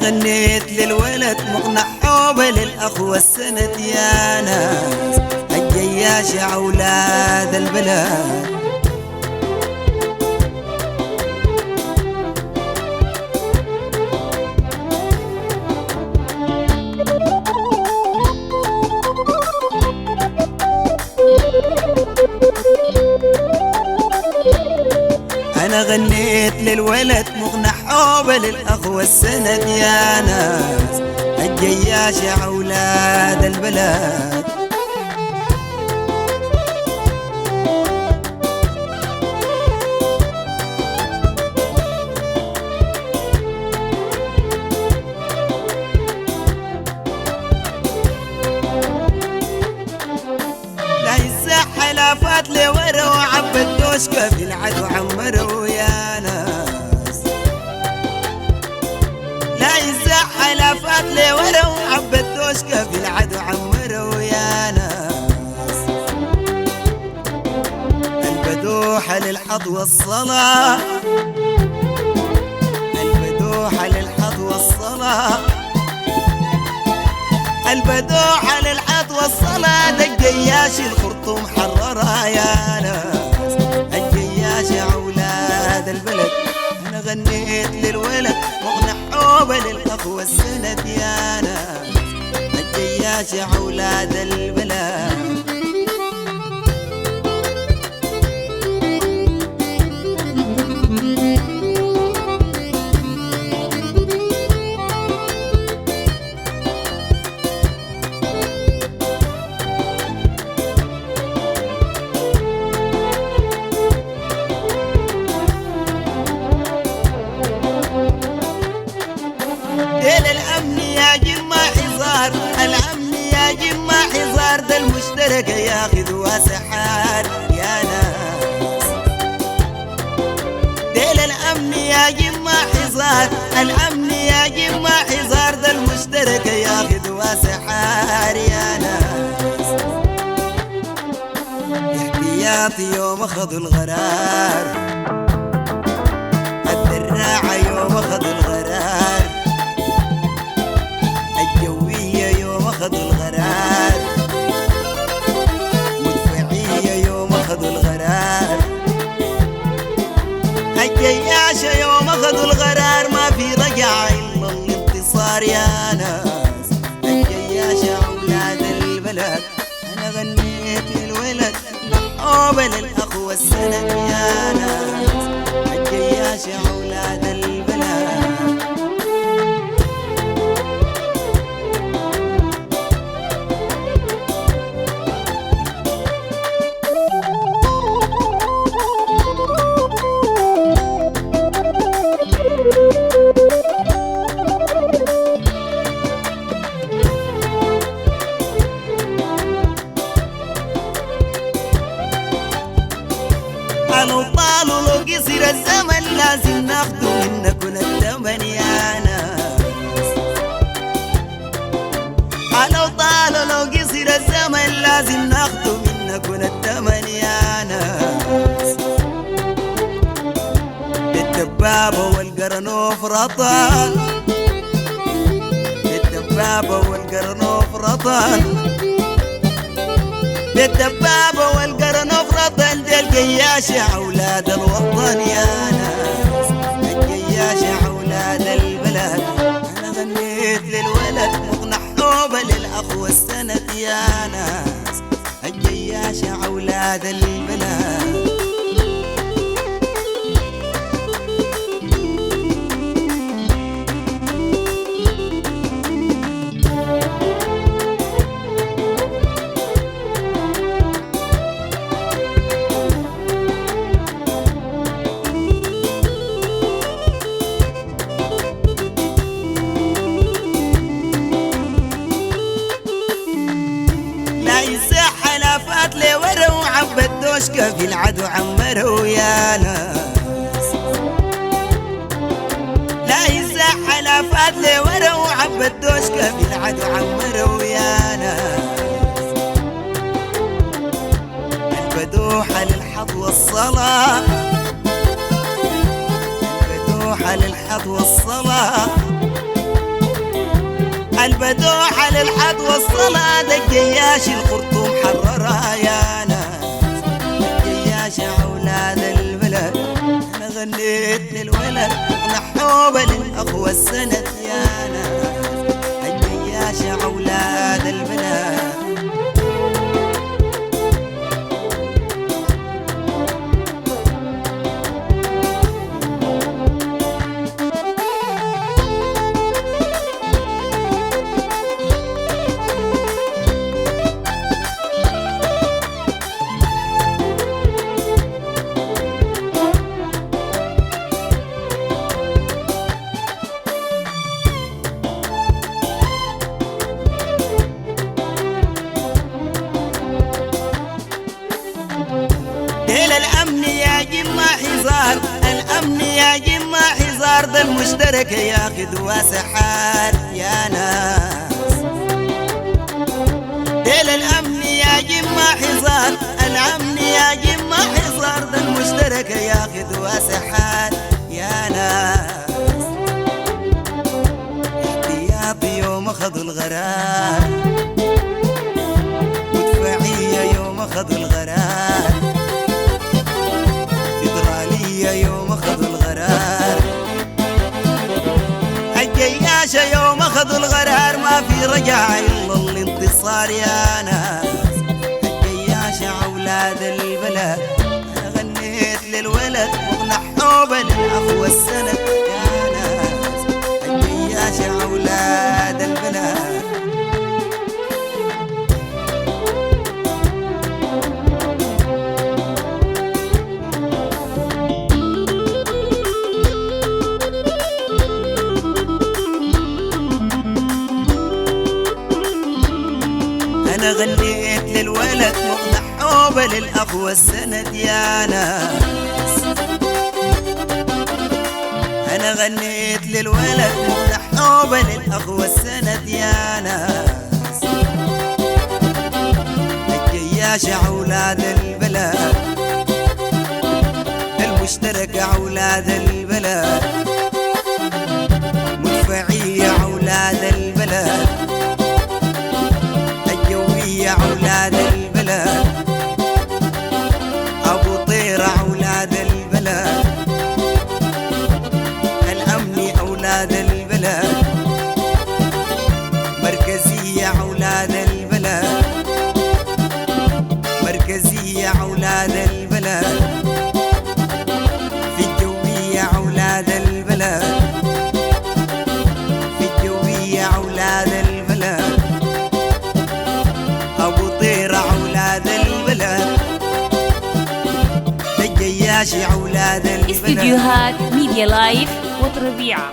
غنيت للولد مقنع حوبة للأخ والسند يا ناس الجياش يا أولاد البلاد. أنا غنيت للولد مقنع حوبة للأخ والسند يا ناس الجياش يا أولاد البلاد. لا يسح لافات لي ورا وعبت دوشكة في العدو عمروا يا ناس. لا يسح لافات لي ورا وعبت دوشكة في العدو عمروا يا ناس. البدوحة للحظ والصلاة، البدوحة للحظ والصلاة، البدوحة للحظ والصلاة. ده الجياش الخرطوم حررها يا ناس الجياش يا أولاد البلد. أنا غنيت للولد مقنع حوبة للأخ والسند يا ناس الجياش يا أولاد البلد. ديل الأمن يا جمع حصار، الأمن يا جمع حصار، ده المشترك ياخذ وسحار يا ناس. ديل الأمن يا جمع حصار، الأمن يا جمع حصار، ده المشترك ياخذ وسحار يا ناس. احتياطي يوم أخذوا الغرار، الدراعة يوم أخذوا الغرار، الجوية يوم أخذوا الغرار، مدفعية يوم أخذوا الغرار، الجياشة يوم أخذوا الغرار. ما في رجعة إلا الانتصار يا ناس الجياشة أولاد البلد. أنا غنيت للولد محوبة للأخ والسند يا ناس الجياشة أولاد البلد. لو طالوا لو قصر الزمن لازم ناخدو منكن الثمن يا ناس. لو طالوا لو قصر الزمن لازم ناخدو منكن الثمن يا ناس. بالدبابة والقرنوف رطان، بالدبابة والقرنوف رطان، بالدبابة والقرنوف رطان. دي الجياشة أولاد الوطن يا ناس الجياشة أولاد البلد. أنا غنيت للولد مقنع حوبة للأخ والسند يا ناس الجياشة أولاد البلد. لافات لي ورا وعبت دوشكة في العدو عمروا يا ناس. لا يزح لافات لي ورا وعبت دوشكة في العدو عمروا يا ناس. البدوحة للحظ والصلاة، البدوحة للحظ والصلاة، البدوحة للحد والصلاة الجياش الخرطوم حررها يا ناس الجياش أولاد البلد أنا غنيت للولد نحوبة للأخوة السند يا ناس الجياش أولاد البلد الأمن يا جماعة حزار الأمن يا جماعة حزار ده المشترك ياخد واسحار يا ناس ديل الأمن يا جماعة حزار الأمن يا جماعة حزار ده المشترك ياخد واسحار يا ناس احتياطي يوم أخذوا الغرار مدفعية يوم أخذوا الغرار يوم أخذوا الغرار الجياش يوم أخذوا الغرار ما في رجع إلا الانتصار يا ناس الجياش أولاد البلد أنا غنيت للولد ونحوبة للأخوة السند يا ناس الجياش أولاد البلد أنا غنيت للولد محوبة للأخوة السند يا ناس أنا غنيت للولد محوبة للأخوة السند يا ناس الجياش أولاد البلد المشترك أولاد البلد مدفعية أولاد البلد أولاد البلد أبو طيرة أولاد البلد الأمن أولاد البلد مركزية أولاد البلد مركزية أولاد البلد في الجوية أولاد البلد في الجوية أولاد البلد أبو طيرة أولاد البلد الجياش أولاد البلد استديوهات ميديا لايف وتربيعة